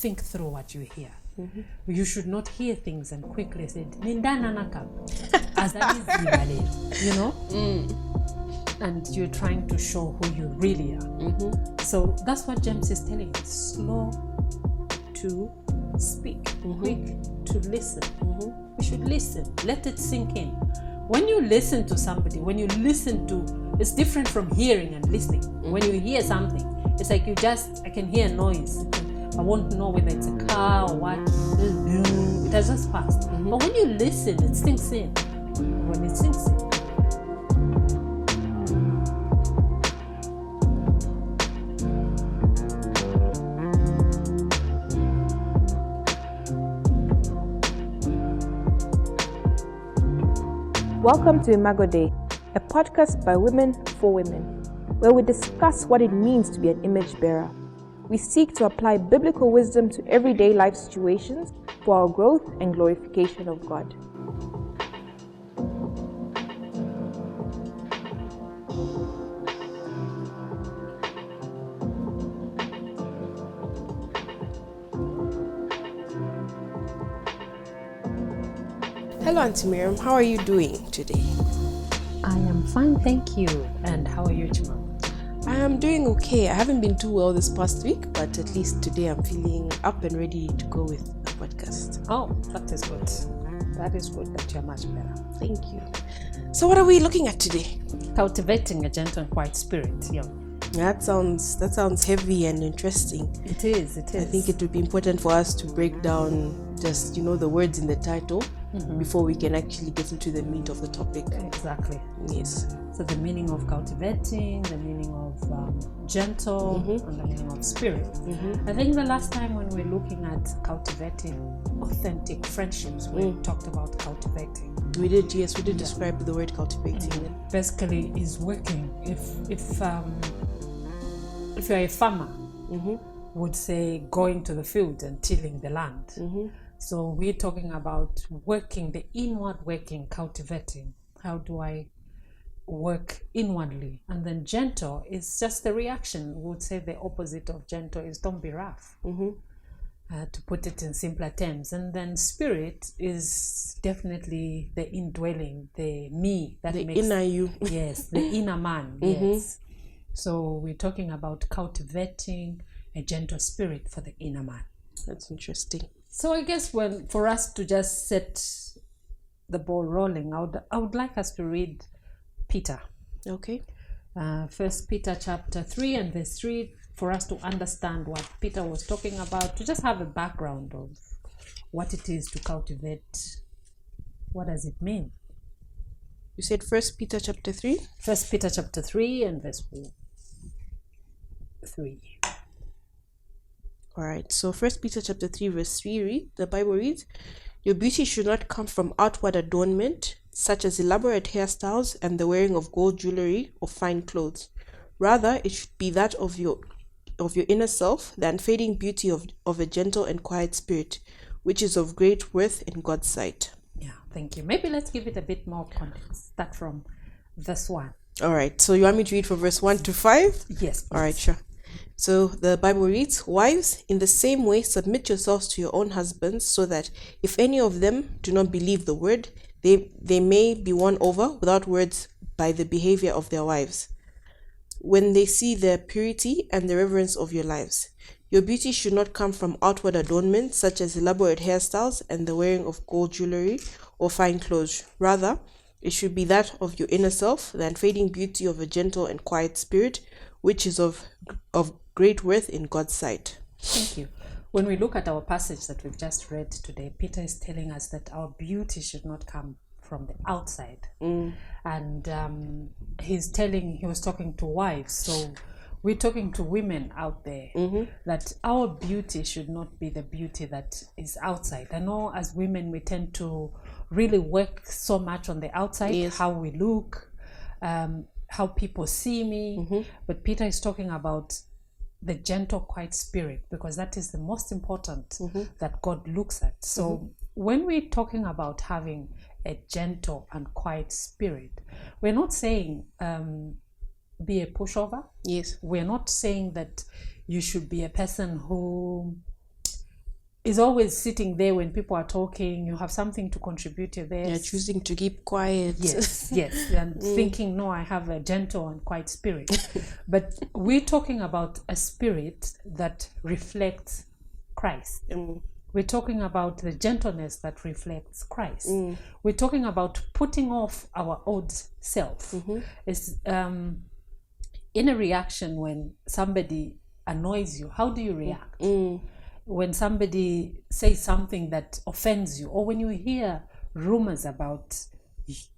think through what you hear. You should not hear things and quickly say, as that is, you know? And you're trying to show who you really are. So that's what James is telling us. Slow to speak, quick to listen. We should listen. Let it sink in. When you listen to somebody, it's different from hearing and listening. When you hear something, it's like I can hear noise. I won't know whether it's a car or what. It has just passed. But when you listen, it sinks in. When it sinks in. Welcome to Imago Dei, a podcast by women for women, where we discuss what it means to be an image bearer. We seek to apply biblical wisdom to everyday life situations for our growth and glorification of God. Hello, Auntie Miriam. How are you doing today? I am fine, thank you. And how are you, Chima? I am doing okay. I haven't been too well this past week, but at least today I'm feeling up and ready to go with the podcast. Oh, that is good. That is good that you're much better. Thank you. So what are we looking at today? Cultivating a gentle and quiet spirit. Yeah. That sounds heavy and interesting. It is. I think it would be important for us to break down just, the words in the title before we can actually get into the meat of the topic. Exactly. Yes. So the meaning of cultivating, the meaning of gentle, and the meaning of spirit. I think the last time when we were looking at cultivating authentic friendships, we talked about cultivating. We did describe the word cultivating. Basically, is working. If you're a farmer, would say going to the field and tilling the land. So we're talking about working, the inward working, cultivating. How do I work inwardly? And then gentle is just the reaction. We would say the opposite of gentle is don't be rough, to put it in simpler terms. And then spirit is definitely the indwelling, the me. The inner you. Yes, the inner man, yes. So we're talking about cultivating a gentle spirit for the inner man. That's interesting. So I guess for us to just set the ball rolling, I would like us to read Peter. Okay. 1 Peter chapter 3 and verse 3, for us to understand what Peter was talking about, to just have a background of what it is to cultivate. What does it mean? You said 1 Peter chapter 3? 1 Peter chapter 3 and verse 3. All right, so 1 Peter chapter 3 verse 3 the Bible reads, "Your beauty should not come from outward adornment, such as elaborate hairstyles and the wearing of gold jewelry or fine clothes. Rather, it should be that of your inner self, the unfading beauty of a gentle and quiet spirit, which is of great worth in God's sight." Yeah, thank you. Maybe let's give it a bit more context. Start from verse 1. All right, so you want me to read from verse 1 to 5? Yes, please. All right, sure. So the Bible reads, "Wives, in the same way, submit yourselves to your own husbands, so that if any of them do not believe the word, they may be won over without words by the behavior of their wives, when they see the purity and the reverence of your lives. Your beauty should not come from outward adornment, such as elaborate hairstyles and the wearing of gold jewelry or fine clothes. Rather, it should be that of your inner self, the unfading beauty of a gentle and quiet spirit, which is of great worth in God's sight." Thank you. When we look at our passage that we've just read today, Peter is telling us that our beauty should not come from the outside. And he was talking to wives. So we're talking to women out there, that our beauty should not be the beauty that is outside. I know as women, we tend to really work so much on the outside, how we look, how people see me. But Peter is talking about the gentle, quiet spirit, because that is the most important that God looks at. So when we're talking about having a gentle and quiet spirit, we're not saying be a pushover. Yes. We're not saying that you should be a person who is always sitting there when people are talking. You have something to contribute to this. You're choosing to keep quiet. Yes, and thinking, no, I have a gentle and quiet spirit. But we're talking about a spirit that reflects Christ. We're talking about the gentleness that reflects Christ. We're talking about putting off our old self. It's, in a reaction when somebody annoys you, how do you react? When somebody says something that offends you, or when you hear rumors about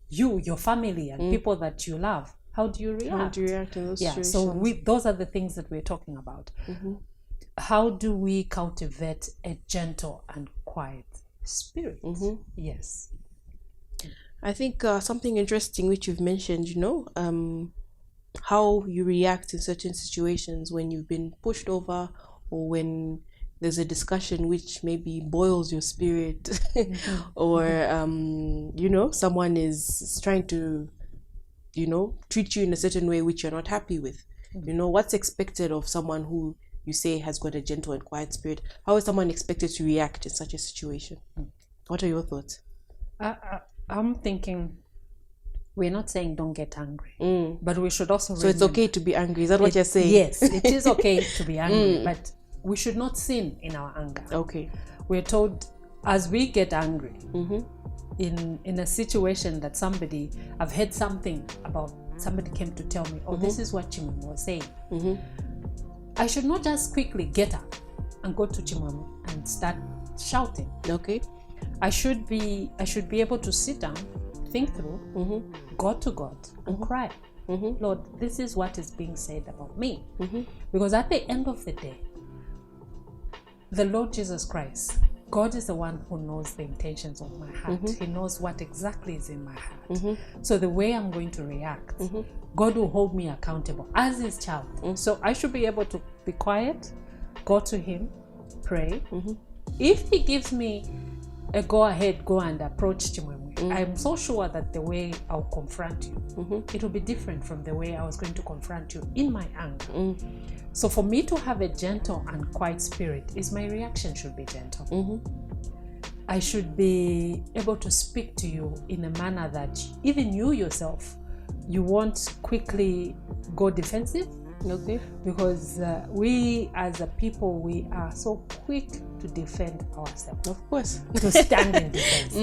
you, your family, and people that you love, how do you react? How do you react in those situations? So those are the things that we're talking about. How do we cultivate a gentle and quiet spirit? Yes. I think something interesting which you've mentioned, how you react in certain situations when you've been pushed over, or when there's a discussion which maybe boils your spirit, or someone is trying to treat you in a certain way which you're not happy with. What's expected of someone who you say has got a gentle and quiet spirit? How is someone expected to react in such a situation? What are your thoughts? I'm thinking, we're not saying don't get angry, but we should also So it's okay to be angry. Is that what you're saying? Yes, it is okay to be angry, but we should not sin in our anger. Okay. We're told, as we get angry, in a situation that I've heard something about, somebody came to tell me, this is what Chimwemwe was saying. I should not just quickly get up and go to Chimwemwe and start shouting. Okay. I should be able to sit down, think through, go to God and cry. Lord, this is what is being said about me. Because at the end of the day, the Lord Jesus Christ, God is the one who knows the intentions of my heart. He knows what exactly is in my heart. So the way I'm going to react, God will hold me accountable as his child. So I should be able to be quiet, go to him, pray. If he gives me a go ahead, go and approach Chimwemwe, I'm so sure that the way I'll confront you, it will be different from the way I was going to confront you in my anger. So for me to have a gentle and quiet spirit, is my reaction should be gentle. I should be able to speak to you in a manner that even you yourself, you won't quickly go defensive. Okay. Because we as a people, we are so quick to defend ourselves. Of course. To stand in defense.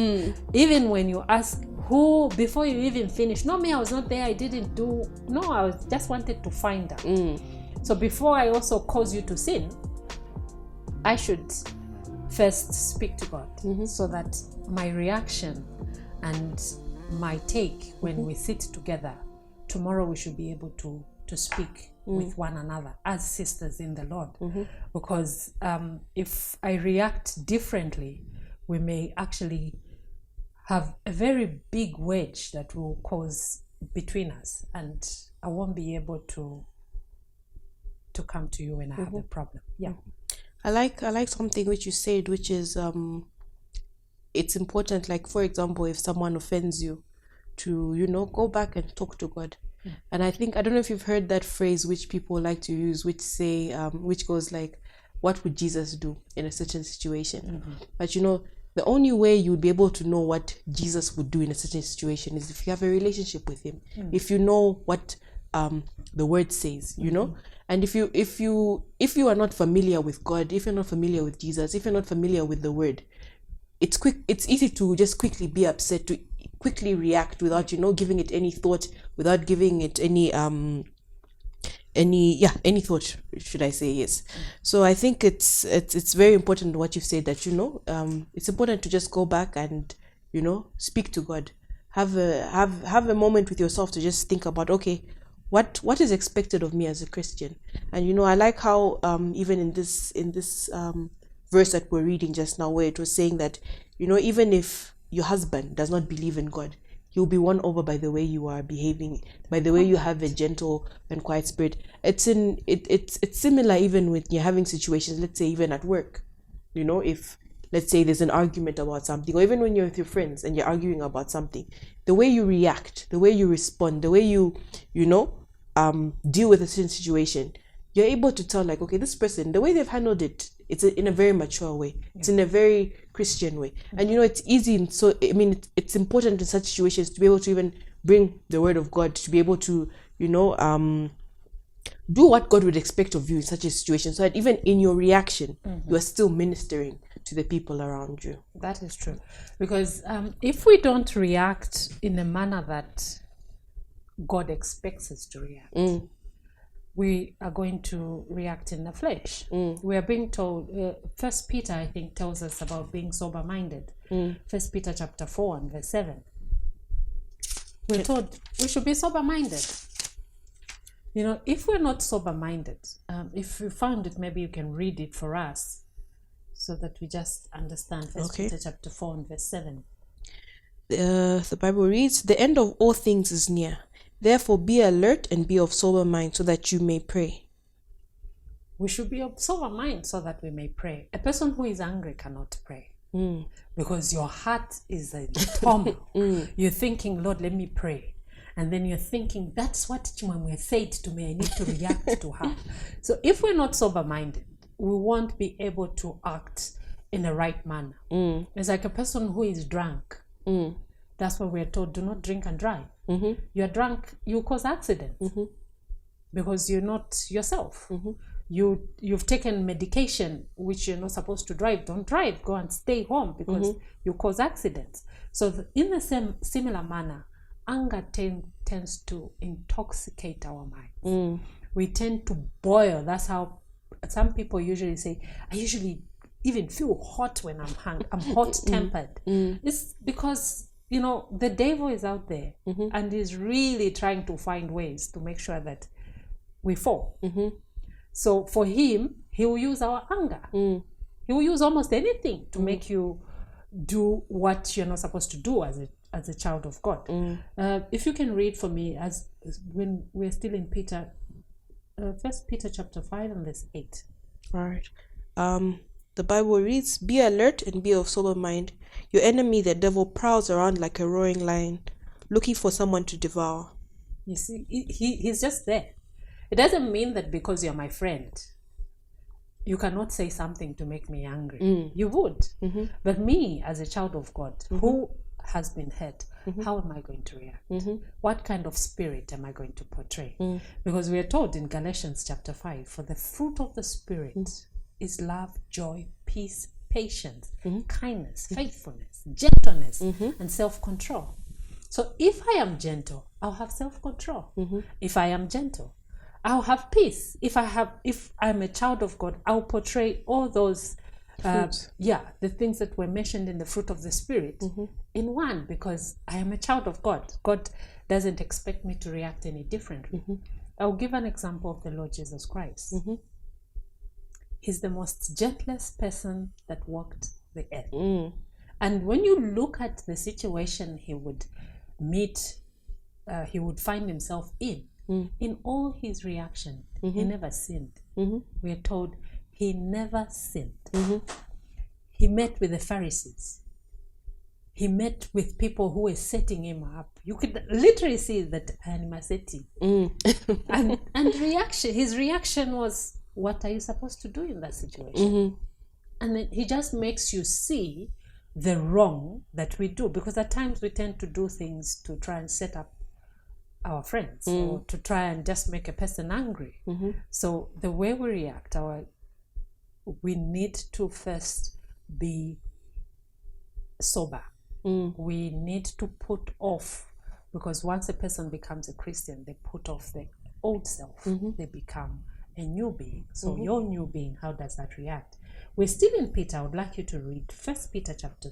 Even when you ask who, before you even finish, no, me, I was not there, I didn't do, no, I was just wanted to find out. So before I also cause you to sin, I should first speak to God, so that my reaction and my take when we sit together, tomorrow we should be able to speak with one another as sisters in the Lord. Because if I react differently, we may actually have a very big wedge that will cause between us, and I won't be able to come to you when I have a problem. I like something which you said, which is it's important, like for example, if someone offends you, to go back and talk to God. And I don't know if you've heard that phrase which people like to use, which say which goes like, what would Jesus do in a certain situation? But the only way you would be able to know what Jesus would do in a certain situation is if you have a relationship with him, if you know what the word says, and if you are not familiar with God, if you're not familiar with Jesus, if you're not familiar with the word, it's easy to just quickly be upset, to quickly react without giving it any thought, without giving it any thought, should I say. Yes. So I think it's very important what you've said, that it's important to just go back and speak to God, have a moment with yourself to just think about, okay, what is expected of me as a Christian. And I like how even in this verse that we're reading just now, where it was saying that even if your husband does not believe in God, he'll be won over by the way you are behaving, by the way you have a gentle and quiet spirit. It's similar even when you're having situations, let's say even at work. If let's say there's an argument about something, or even when you're with your friends and you're arguing about something, the way you react, the way you respond, the way you deal with a certain situation, you're able to tell, like, okay, this person, the way they've handled it It's in a very mature way. It's in a very Christian way. And it's easy. It's important in such situations to be able to even bring the word of God, to be able to, do what God would expect of you in such a situation, so that even in your reaction, you are still ministering to the people around you. That is true. Because if we don't react in a manner that God expects us to react, we are going to react in the flesh. We are being told, First Peter, I think, tells us about being sober-minded. First Peter chapter 4 and verse 7. We're told we should be sober-minded. If we're not sober-minded, if you found it, maybe you can read it for us so that we just understand. First Peter chapter 4 and verse 7. The Bible reads, "The end of all things is near. Therefore be alert and be of sober mind so that you may pray." We should be of sober mind so that we may pray. A person who is angry cannot pray. Because your heart is a turmoil. You're thinking, Lord, let me pray. And then you're thinking, that's what Chimamwe said to me. I need to react to her. So if we're not sober-minded, we won't be able to act in the right manner. It's like a person who is drunk. That's what we're told, do not drink and drive. You're drunk, you cause accidents because you're not yourself. You've taken medication which you're not supposed to drive. Don't drive, go and stay home because you cause accidents. So in the similar manner, anger tends to intoxicate our minds. We tend to boil. That's how some people usually say, I usually even feel hot when I'm hot-tempered. It's because, the devil is out there and is really trying to find ways to make sure that we fall. So for him, he will use our anger. He will use almost anything to make you do what you're not supposed to do as a child of God. If you can read for me, as when we're still in Peter, First Peter chapter 5 and verse 8. All right. The Bible reads, "Be alert and be of sober mind. Your enemy, the devil, prowls around like a roaring lion, looking for someone to devour." You see, he's just there. It doesn't mean that because you're my friend, you cannot say something to make me angry. You would. But me, as a child of God, who has been hurt, how am I going to react? What kind of spirit am I going to portray? Because we are told in Galatians chapter 5, for the fruit of the Spirit is love, joy, peace, patience, kindness, faithfulness, gentleness, and self-control. So if I am gentle, I'll have self-control. If I am gentle, I'll have peace. If I'm a child of God, I'll portray all those the things that were mentioned in the fruit of the Spirit in one, because I am a child of God. God doesn't expect me to react any differently. I'll give an example of the Lord Jesus Christ. He's the most gentlest person that walked the earth. And when you look at the situation he would meet, he would find himself in all his reaction, he never sinned. We are told he never sinned. He met with the Pharisees. He met with people who were setting him up. You could literally see that animosity. And his reaction was, what are you supposed to do in that situation? And then he just makes you see the wrong that we do, because at times we tend to do things to try and set up our friends or to try and just make a person angry. So the way we react, we need to first be sober. We need to put off, because once a person becomes a Christian, they put off the old self. They become a new being. So your new being, how does that react? We're still in Peter. I would like you to read 1 Peter chapter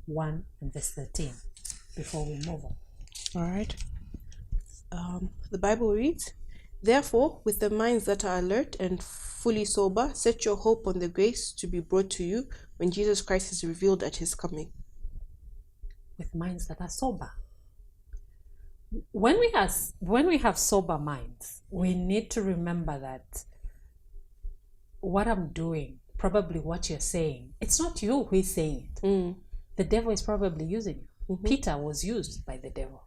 1 and verse 13 before we move on. All right. The Bible reads, "Therefore, with the minds that are alert and fully sober, set your hope on the grace to be brought to you when Jesus Christ is revealed at his coming." With minds that are sober. When we have sober minds, we need to remember that what I'm doing, probably what you're saying, it's not you who is saying it. The devil is probably using you. Peter was used by the devil.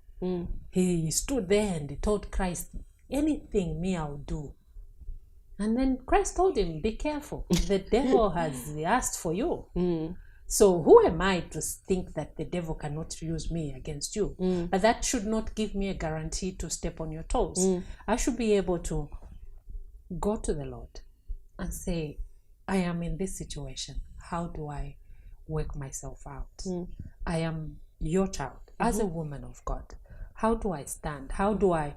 He stood there and he told Christ, anything me I'll do. And then Christ told him, be careful. The devil has asked for you. So who am I to think that the devil cannot use me against you? But that should not give me a guarantee to step on your toes. I should be able to go to the Lord and say, I am in this situation. How do I work myself out? I am your child. As a woman of God, how do I stand? How do I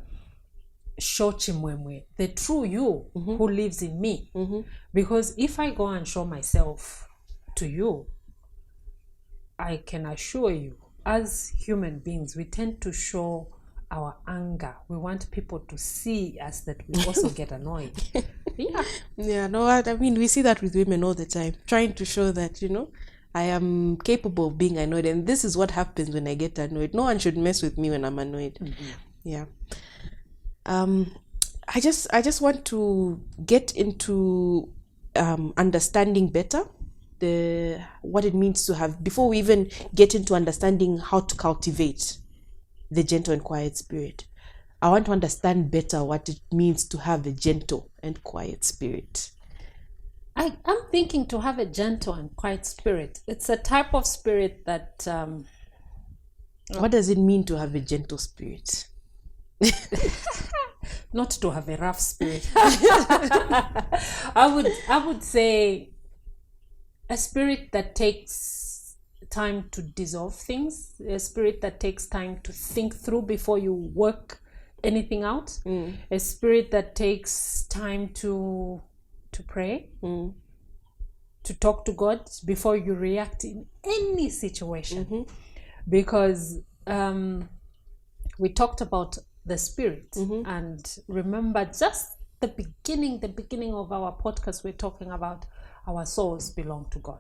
show Chimwemwe, the true you who lives in me? Because if I go and show myself to you, I can assure you, as human beings, we tend to show our anger. We want people to see us that we also get annoyed. I mean, we see that with women all the time, trying to show that, I am capable of being annoyed, and this is what happens when I get annoyed. No one should mess with me when I'm annoyed. I just want to get into understanding better what it means to have, before we even get into understanding how to cultivate the gentle and quiet spirit. I want to understand better what it means to have a gentle and quiet spirit. I'm thinking to have a gentle and quiet spirit. It's a type of spirit that... what does it mean to have a gentle spirit? Not to have a rough spirit. I would say a spirit that takes time to dissolve things, a spirit that takes time to think through before you work anything out, a spirit that takes time to pray, to talk to God before you react in any situation. Because we talked about the spirit, and remember just the beginning of our podcast, we're talking about our souls belong to God.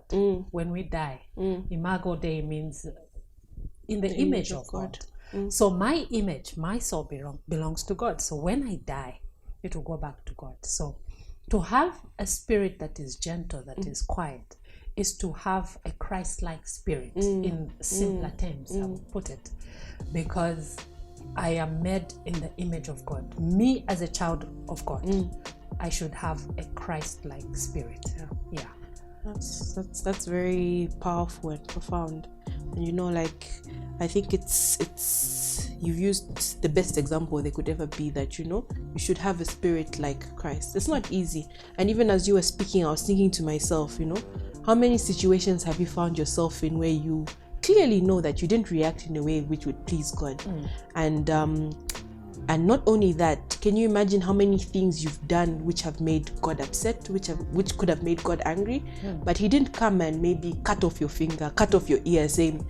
When we die, Imago Dei means in the image of God. So my image, my soul belongs to God. So when I die, it will go back to God. So to have a spirit that is gentle, that is quiet, is to have a Christ-like spirit. In simpler terms, I would put it, because I am made in the image of God. Me as a child of God, I should have a Christ-like spirit. That's very powerful and profound. And I think it's you've used the best example there could ever be, that you should have a spirit like Christ. It's not easy. And even as you were speaking, I was thinking to myself, how many situations have you found yourself in where you clearly know that you didn't react in a way which would please God? And not only that, can you imagine how many things you've done which have made God upset, which could have made God angry? But he didn't come and maybe cut off your finger, cut off your ear, saying,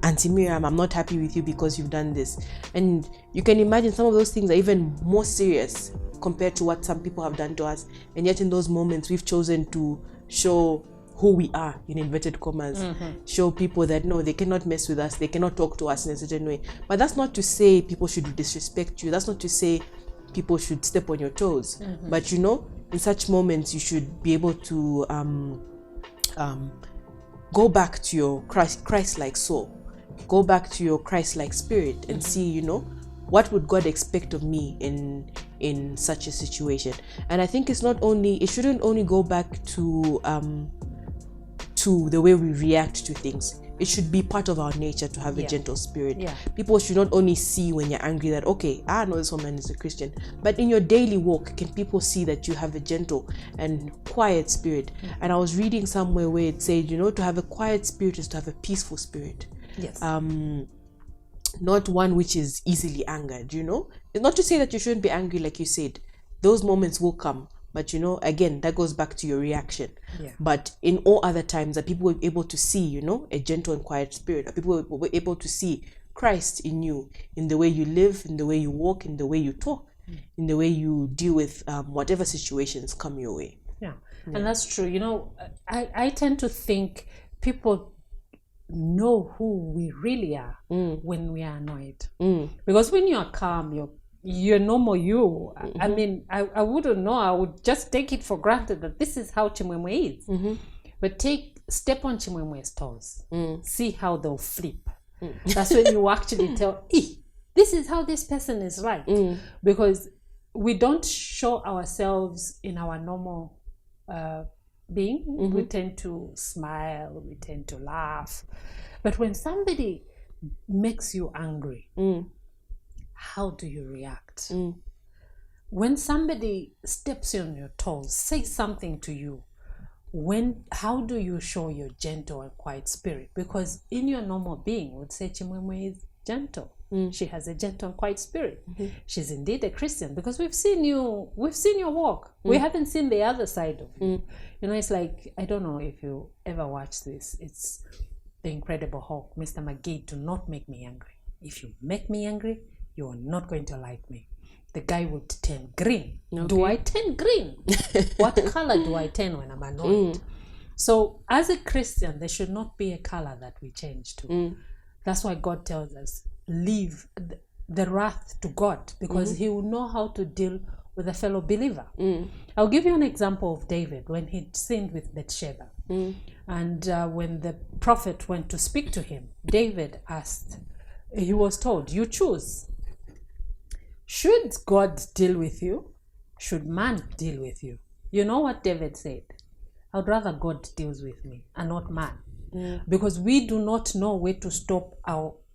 Auntie Miriam, I'm not happy with you because you've done this. And you can imagine some of those things are even more serious compared to what some people have done to us. And yet in those moments, we've chosen to show who we are, in inverted commas, show people that no, they cannot mess with us, they cannot talk to us in a certain way. But that's not to say people should disrespect you. That's not to say people should step on your toes. But in such moments, you should be able to go back to your Christ-like soul, go back to your Christ-like spirit, and see, what would God expect of me in such a situation? And I think it shouldn't only go back to the way we react to things. It should be part of our nature to have a gentle spirit. People should not only see when you're angry that, okay, I know this woman is a Christian, but in your daily walk, can people see that you have a gentle and quiet spirit? And I was reading somewhere where it said, to have a quiet spirit is to have a peaceful spirit. Yes. Not one which is easily angered, It's not to say that you shouldn't be angry, like you said. Those moments will come. But again, that goes back to your reaction. But in all other times, that people were able to see, a gentle and quiet spirit. That people were able to see Christ in you, in the way you live, in the way you walk, in the way you talk, in the way you deal with whatever situations come your way. And that's true. I tend to think people know who we really are when we are annoyed. Because when you are calm, you're normal you. I mean, I wouldn't know. I would just take it for granted that this is how Chimwemwe is. But step on Chimwemwe's toes. See how they'll flip. That's when you actually tell, this is how this person is like. Because we don't show ourselves in our normal being. We tend to smile, we tend to laugh. But when somebody makes you angry, how do you react? When somebody steps on your toes, says something to you, how do you show your gentle and quiet spirit? Because in your normal being, would say Chimwemwe is gentle. She has a gentle and quiet spirit. She's indeed a Christian, because we've seen your walk. We haven't seen the other side of you. It's like, I don't know if you ever watch this. It's The Incredible Hulk. Mr. McGee, do not make me angry. If you make me angry, you're not going to like me. The guy would turn green. Okay. Do I turn green? What color do I turn when I'm annoyed? So as a Christian, there should not be a color that we change to. That's why God tells us, leave the wrath to God, because he will know how to deal with a fellow believer. I'll give you an example of David when he sinned with Bathsheba. And when the prophet went to speak to him, David he was told, you choose. Should God deal with you? Should man deal with you? You know what David said? I'd rather God deals with me and not man. Because we do not know where to stop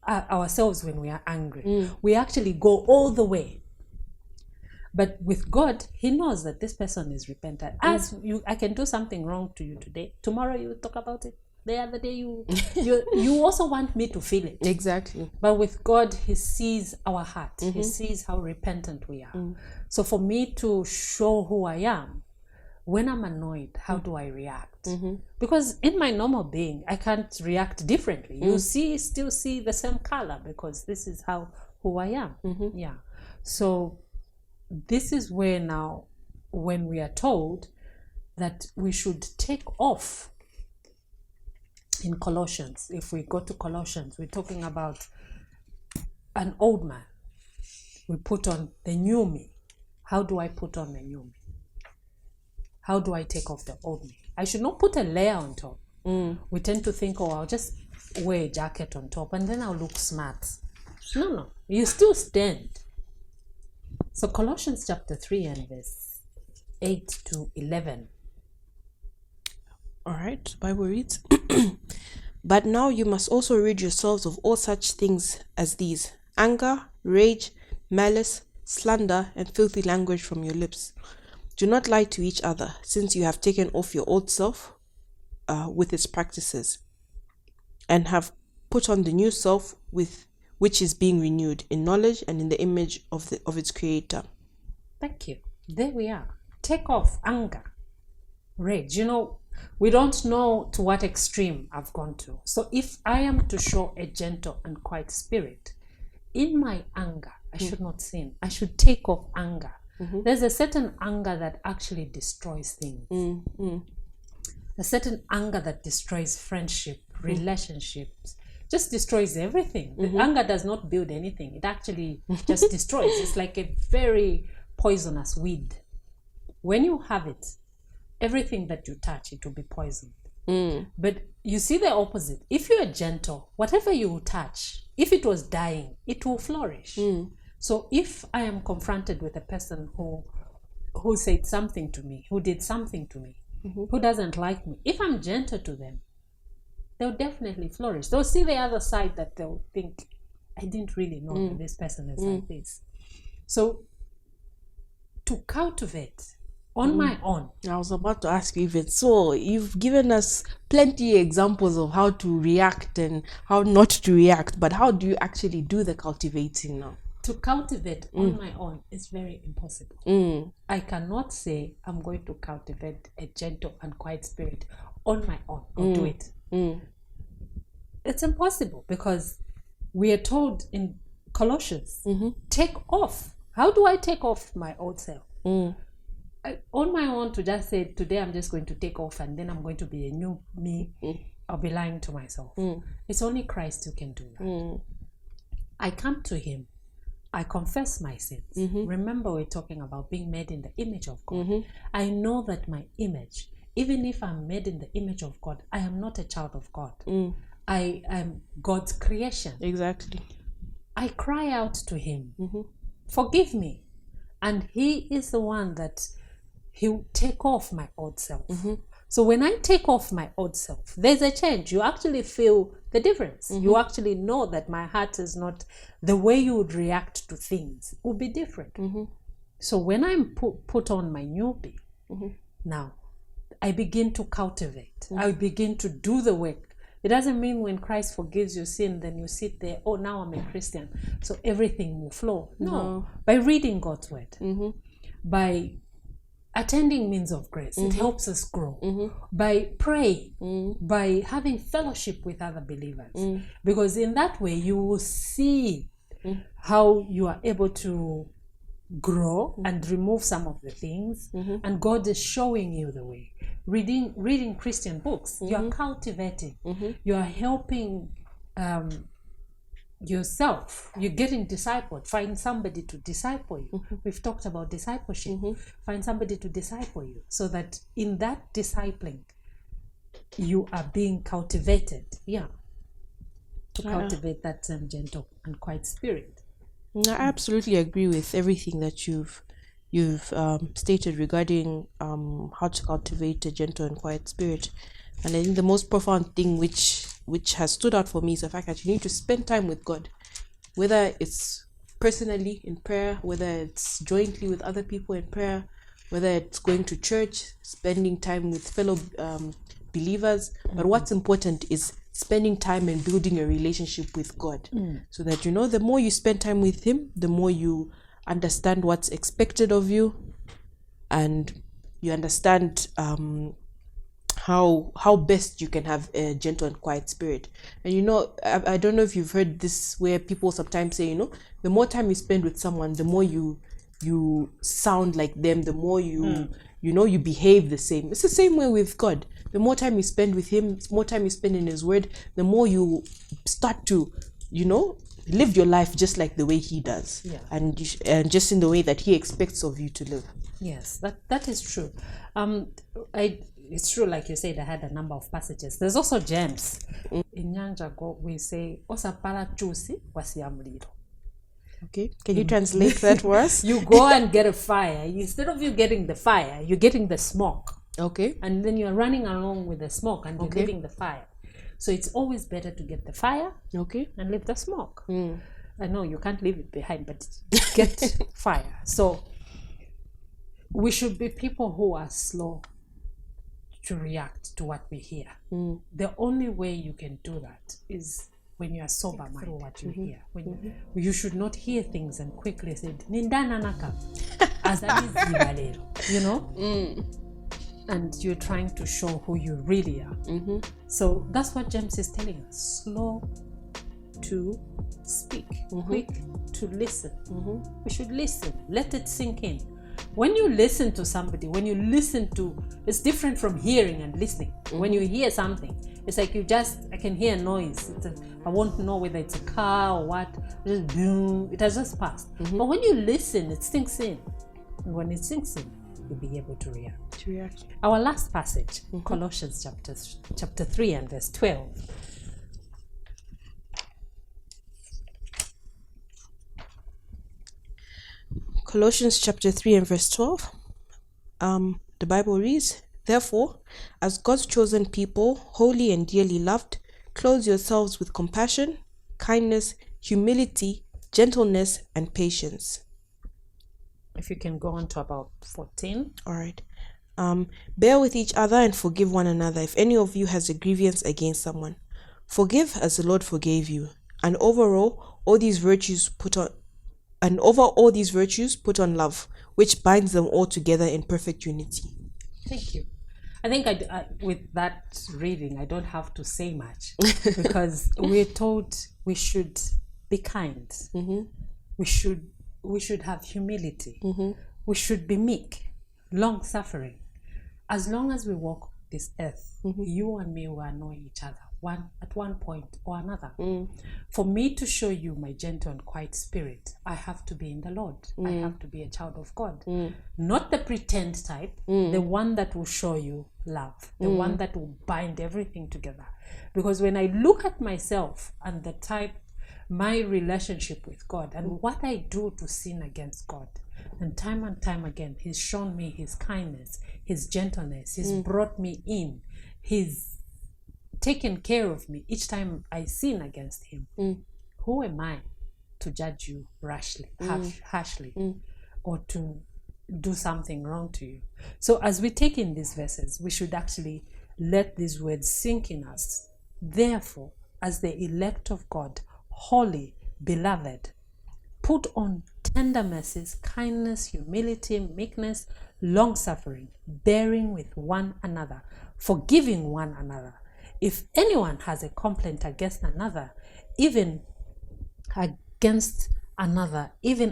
ourselves when we are angry. We actually go all the way. But with God, he knows that this person is repentant. I can do something wrong to you today. Tomorrow you talk about it. The other day you also want me to feel it. Exactly. But with God, he sees our heart. He sees how repentant we are. So for me to show who I am, when I'm annoyed, how do I react? Because in my normal being, I can't react differently. You still see the same color, because this is who I am. Yeah. So this is where now, when we are told that we should take off, in Colossians, if we go to Colossians, we're talking about an old man. We put on the new me. How do I put on the new me? How do I take off the old me? I should not put a layer on top. We tend to think, I'll just wear a jacket on top and then I'll look smart. No. You still stand. So Colossians chapter 3 and verse 8 to 11. All right, the Bible reads, but now you must also rid yourselves of all such things as these: anger, rage, malice, slander, and filthy language from your lips. Do not lie to each other, since you have taken off your old self with its practices, and have put on the new self, which is being renewed in knowledge and in the image of its creator. Thank you. There we are. Take off anger, rage. We don't know to what extreme I've gone to. So if I am to show a gentle and quiet spirit, in my anger, I should not sin. I should take off anger. There's a certain anger that actually destroys things. A certain anger that destroys friendship, relationships, just destroys everything. The anger does not build anything. It actually just destroys. It's like a very poisonous weed. When you have it, everything that you touch, it will be poisoned. But you see the opposite. If you are gentle, whatever you touch, if it was dying, it will flourish. So if I am confronted with a person who said something to me, who did something to me, who doesn't like me, if I'm gentle to them, they'll definitely flourish. They'll see the other side, that they'll think, I didn't really know that this person is like this. So to cultivate on my own. I was about to ask you even. So you've given us plenty examples of how to react and how not to react, but how do you actually do the cultivating now? To cultivate on my own is very impossible. I cannot say I'm going to cultivate a gentle and quiet spirit on my own or do it. It's impossible, because we are told in Colossians, take off. How do I take off my old self? On my own, to just say, today I'm just going to take off and then I'm going to be a new me, I'll be lying to myself. It's only Christ who can do that. I come to him. I confess my sins. Remember, we're talking about being made in the image of God. I know that my image, even if I'm made in the image of God, I am not a child of God. I am God's creation. Exactly. I cry out to him, forgive me. And he is the one that he'll take off my old self. So when I take off my old self, there's a change. You actually feel the difference. You actually know that my heart is not, the way you would react to things will be different. So when I'm put on my new being, now I begin to cultivate. I begin to do the work. It doesn't mean when Christ forgives your sin, then you sit there, oh, now I'm a Christian, so everything will flow. No. By reading God's word, by attending means of grace, it helps us grow. By praying, by having fellowship with other believers. Because in that way, you will see how you are able to grow and remove some of the things, and God is showing you the way. Reading Christian books, you are cultivating, you are helping yourself, you're getting discipled. Find somebody to disciple you. We've talked about discipleship. Find somebody to disciple you, so that in that discipling you are being cultivated, to cultivate that gentle and quiet spirit. I absolutely agree with everything that you've stated regarding how to cultivate a gentle and quiet spirit. And I think the most profound thing which has stood out for me is the fact that you need to spend time with God, whether it's personally in prayer, whether it's jointly with other people in prayer, whether it's going to church, spending time with fellow believers. But what's important is spending time and building a relationship with God, so that the more you spend time with him, the more you understand what's expected of you, and you understand how best you can have a gentle and quiet spirit. And I don't know if you've heard this, where people sometimes say, the more time you spend with someone, the more you sound like them, the more you behave the same. It's the same way with God. The more time you spend with him, the more time you spend in his word, the more you start to live your life just like the way he does, and just in the way that he expects of you to live. Yes, that is true. It's true, like you said, I had a number of passages. There's also gems. In Nyanjago, we say, Osapala chusi wasiamuliro. Okay, can you translate that for us? You go and get a fire. Instead of you getting the fire, you're getting the smoke. Okay. And then you're running along with the smoke and you're leaving the fire. So it's always better to get the fire, and leave the smoke. I know you can't leave it behind, but get fire. So we should be people who are slow to react to what we hear. The only way you can do that is when you are sober minded what you hear. When you should not hear things and quickly say, Nindana naka, and you're trying to show who you really are. So that's what James is telling us. Slow to speak, quick to listen. We should listen, let it sink in. When you listen to somebody, it's different from hearing and listening. When you hear something, it's like I can hear a noise. I won't know whether it's a car or what. Just boom, it has just passed. But when you listen, it sinks in. And when it sinks in, you'll be able to react. Our last passage, Colossians chapter 3 and verse 12. Colossians chapter 3 and verse 12. The Bible reads, "Therefore, as God's chosen people, holy and dearly loved, clothe yourselves with compassion, kindness, humility, gentleness, and patience." If you can go on to about 14. All right. Bear with each other and forgive one another if any of you has a grievance against someone. Forgive as the Lord forgave you. And over all these virtues put on love, which binds them all together in perfect unity. Thank you. I think with that reading, I don't have to say much because we're told we should be kind. We should have humility. We should be meek, long-suffering. As long as we walk this earth, you and me will know each other at one point or another. For me to show you my gentle and quiet spirit, I have to be in the Lord. I have to be a child of God. Not the pretend type, the one that will show you love, the one that will bind everything together. Because when I look at myself and my relationship with God and what I do to sin against God, And time again, he's shown me his kindness, his gentleness. He's brought me in. He's taken care of me each time I sin against him. Who am I to judge you harshly, or to do something wrong to you? So as we take in these verses, we should actually let these words sink in us. Therefore, as the elect of God, holy, beloved, put on tender mercies, kindness, humility, meekness, long-suffering, bearing with one another, forgiving one another. If anyone has a complaint against another, even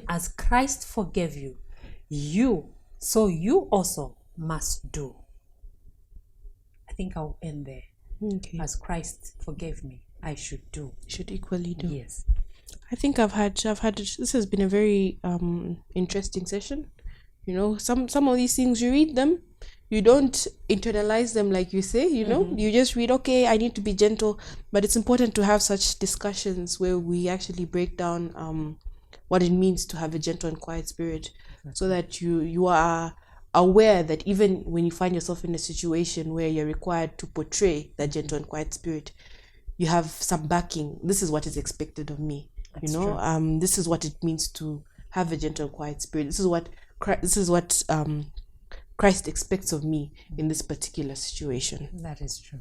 as Christ forgave you, so you also must do. I think I'll end there. Okay. As Christ forgave me, I should do. Should equally do. Yes. I think I've had this has been a very interesting session. You know, some of these things, you read them, you don't internalize them like you say, you know, you just read, okay, I need to be gentle, but it's important to have such discussions where we actually break down what it means to have a gentle and quiet spirit, so that you are aware that even when you find yourself in a situation where you're required to portray that gentle and quiet spirit, you have some backing. This is what is expected of me. That's true. This is what it means to have a gentle and quiet spirit. This is what Christ expects of me in this particular situation. That is true.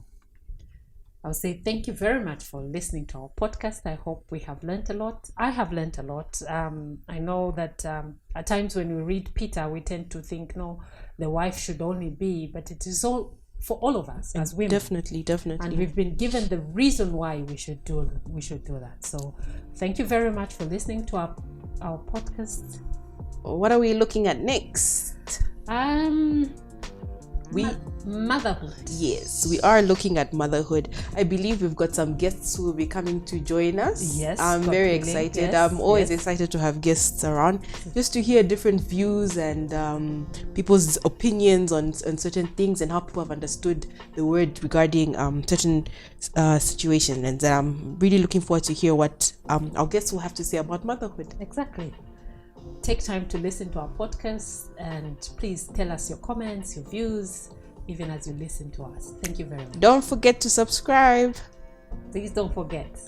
I'll say thank you very much for listening to our podcast. I hope we have learned a lot. I have learned a lot. I know that at times when we read Peter, we tend to think, no, the wife should only be, but it is all for all of us as women. Definitely. And we've been given the reason why we should do that. So thank you very much for listening to our podcast. What are we looking at next? Motherhood. Yes, we are looking at motherhood. I believe we've got some guests who will be coming to join us. Yes, I'm very excited. Yes, I'm always excited to have guests around, just to hear different views and people's opinions on certain things, and how people have understood the word regarding certain situations. And I'm really looking forward to hear what our guests will have to say about motherhood. Exactly. Take time to listen to our podcast, and please tell us your comments, your views, even as you listen to us. Thank you very much. Don't forget to subscribe. Please don't forget.